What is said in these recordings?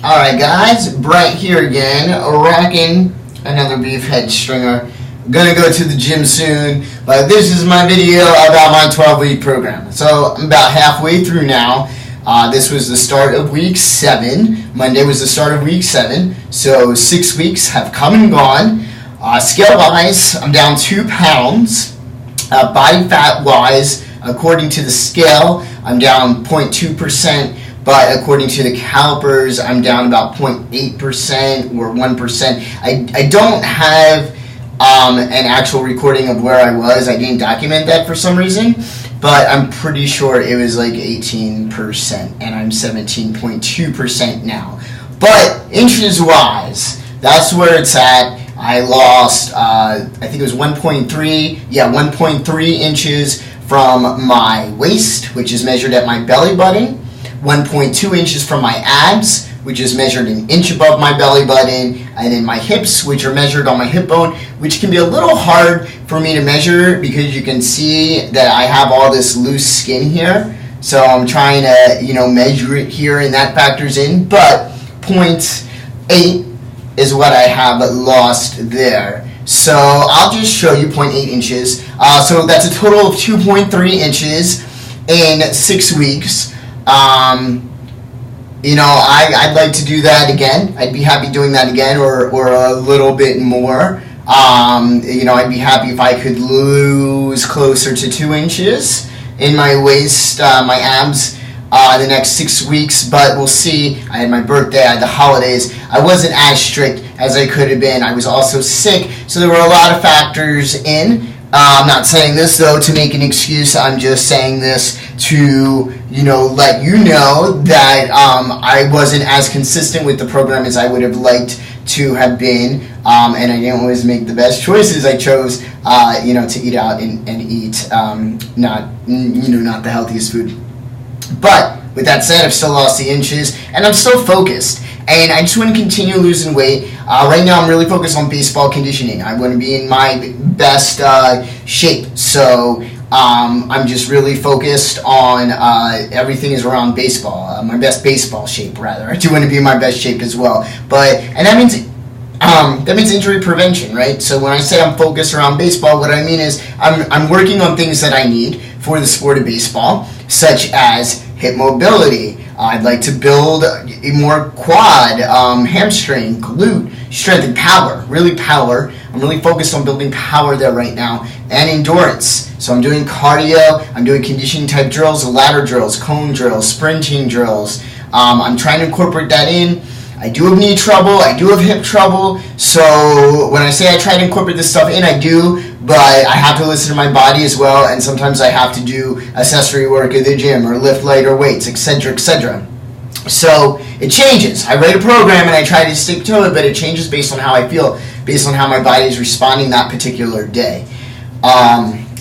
Alright guys, Brett here again, rocking another beef head stringer. Gonna go to the gym soon, but this is my video about my 12-week program. So I'm about halfway through now. This was the start of week 7. Monday was the start of week 7. So 6 weeks have come and gone. Scale-wise, I'm down 2 pounds. Body fat-wise, according to the scale, I'm down 0.2%. But according to the calipers, I'm down about 0.8% or 1%. I don't have an actual recording of where I was. I didn't document that for some reason. But I'm pretty sure it was like 18%, and I'm 17.2% now. But inches-wise, that's where it's at. I lost, I think it was 1.3 inches from my waist, which is measured at my belly button. 1.2 inches from my abs, which is measured an inch above my belly button, and then my hips, which are measured on my hip bone, which can be a little hard for me to measure because you can see that I have all this loose skin here. So I'm trying to, measure it here, and that factors in. But 0.8 is what I have lost there. So I'll just show you 0.8 inches. So that's a total of 2.3 inches in 6 weeks. I'd like to do that again. I'd be happy doing that again, or a little bit more. I'd be happy if I could lose closer to 2 inches in my waist, my abs, the next 6 weeks, but we'll see. I had my birthday, I had the holidays. I wasn't as strict as I could have been. I was also sick, so there were a lot of factors in. I'm not saying this, though, to make an excuse. I'm just saying this to, let you know that I wasn't as consistent with the program as I would have liked to have been, and I didn't always make the best choices. I chose, to eat out and eat not the healthiest food. But with that said, I've still lost the inches, and I'm still focused. And I just want to continue losing weight. Right now, I'm really focused on baseball conditioning. I want to be in my best shape. So I'm just really focused on everything is around baseball. My best baseball shape, rather. I do want to be in my best shape as well. And that means injury prevention, right? So when I say I'm focused around baseball, what I mean is I'm working on things that I need for the sport of baseball, such as hip mobility. I'd like to build a more quad, hamstring, glute, strength, and power. Really power. I'm really focused on building power there right now, and endurance. So I'm doing cardio, I'm doing conditioning type drills, ladder drills, cone drills, sprinting drills. I'm trying to incorporate that in. I do have knee trouble, I do have hip trouble, so when I say I try to incorporate this stuff in, I do, but I have to listen to my body as well, and sometimes I have to do accessory work at the gym, or lift lighter weights, etc., etc. So it changes. I write a program and I try to stick to it, but it changes based on how I feel, based on how my body is responding that particular day.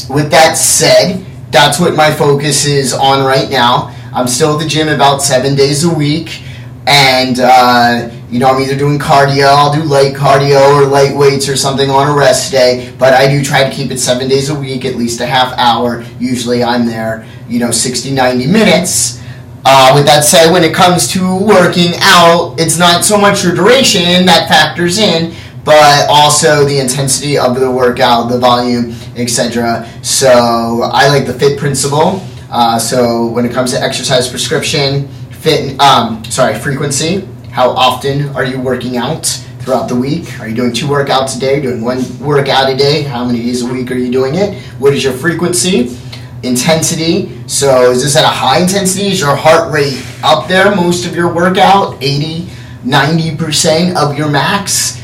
With that said, that's what my focus is on right now. I'm still at the gym about 7 days a week. And, I'm either doing cardio, I'll do light cardio or light weights or something on a rest day, but I do try to keep it 7 days a week, at least a half hour. Usually I'm there, 60, 90 minutes. With that said, when it comes to working out, it's not so much your duration that factors in, but also the intensity of the workout, the volume, etc. So I like the FIT principle. So when it comes to exercise prescription, frequency. How often are you working out throughout the week? Are you doing 2 workouts a day? Are you doing 1 workout a day? How many days a week are you doing it? What is your frequency? Intensity. So is this at a high intensity? Is your heart rate up there most of your workout? 80, 90% of your max?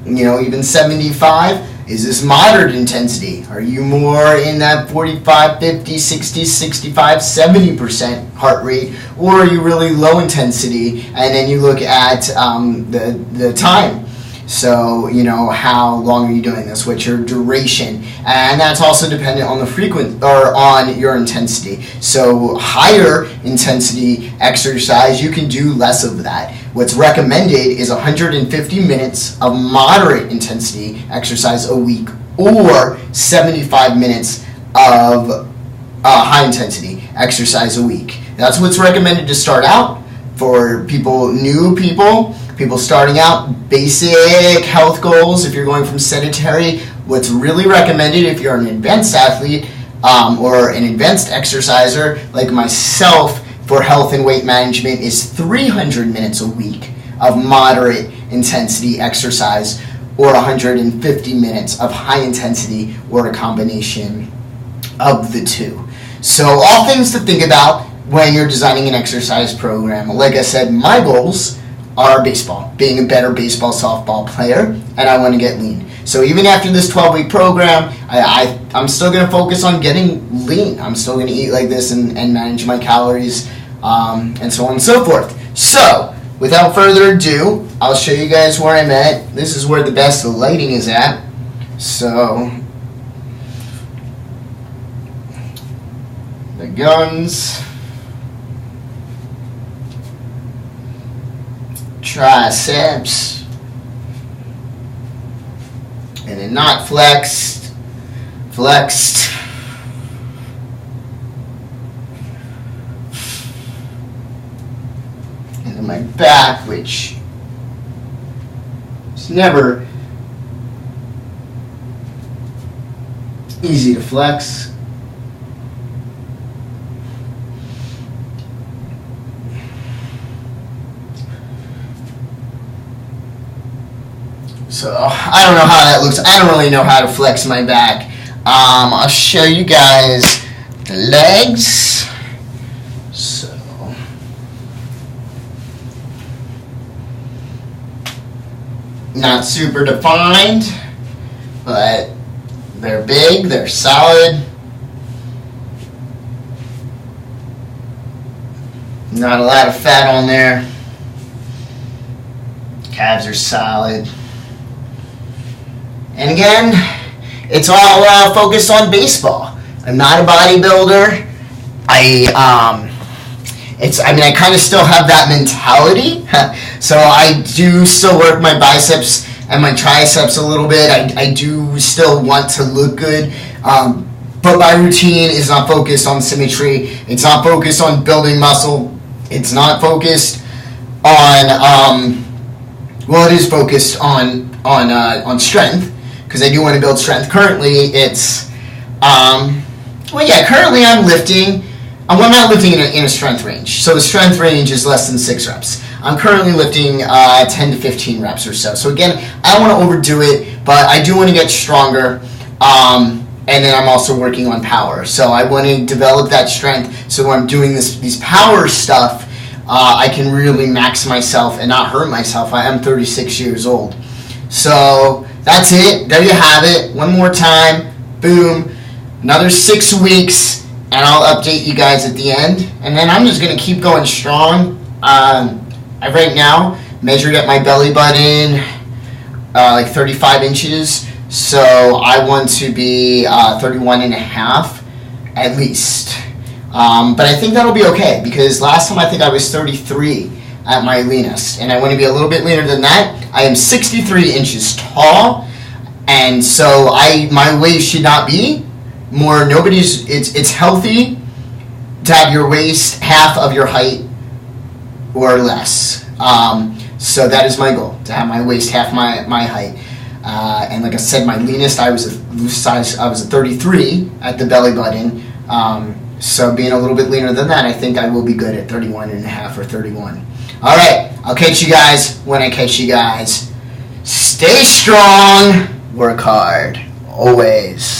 Even 75? Is this moderate intensity? Are you more in that 45, 50, 60, 65, 70% heart rate? Or are you really low intensity? And then you look at the time. So, how long are you doing this? What's your duration? And that's also dependent on the on your intensity. So higher intensity exercise, you can do less of that. What's recommended is 150 minutes of moderate intensity exercise a week, or 75 minutes of high intensity exercise a week. That's what's recommended to start out. for new people starting out, basic health goals. If you're going from sedentary, what's really recommended if you're an advanced athlete or an advanced exerciser like myself for health and weight management is 300 minutes a week of moderate intensity exercise or 150 minutes of high intensity or a combination of the two. So all things to think about when you're designing an exercise program. Like I said, my goals are baseball, being a better baseball, softball player, and I want to get lean. So even after this 12-week program, I'm still going to focus on getting lean. I'm still going to eat like this and manage my calories and so on and so forth. So without further ado, I'll show you guys where I'm at. This is where the best lighting is at. So the guns, triceps, and then not flexed, and then my back, which is never easy to flex. So I don't know how that looks. I don't really know how to flex my back. I'll show you guys the legs. So not super defined, but they're big, they're solid. Not a lot of fat on there. Calves are solid. And again, it's all focused on baseball. I'm not a bodybuilder. I kind of still have that mentality. So I do still work my biceps and my triceps a little bit. I do still want to look good. But my routine is not focused on symmetry. It's not focused on building muscle. It's not focused on, it is focused on strength, because I do want to build strength. Currently, it's, currently I'm lifting. I'm not lifting in a strength range. So the strength range is less than 6 reps. I'm currently lifting 10 to 15 reps or so. So again, I don't want to overdo it, but I do want to get stronger. And then I'm also working on power. So I want to develop that strength. So when I'm doing these power stuff, I can really max myself and not hurt myself. I am 36 years old. So that's it. There you have it. One more time. Boom. Another 6 weeks, and I'll update you guys at the end. And then I'm just going to keep going strong. I right now measured at my belly button like 35 inches. So I want to be 31 and a half at least. But I think that'll be okay, because last time I think I was 33 at my leanest, and I want to be a little bit leaner than that. I am 63 inches tall, and so my waist should not be more. It's healthy to have your waist half of your height or less. So that is my goal, to have my waist half my height. And like I said, my leanest, I was a 33 at the belly button. So being a little bit leaner than that, I think I will be good at 31 and a half or 31. All right, I'll catch you guys when I catch you guys. Stay strong, work hard, always.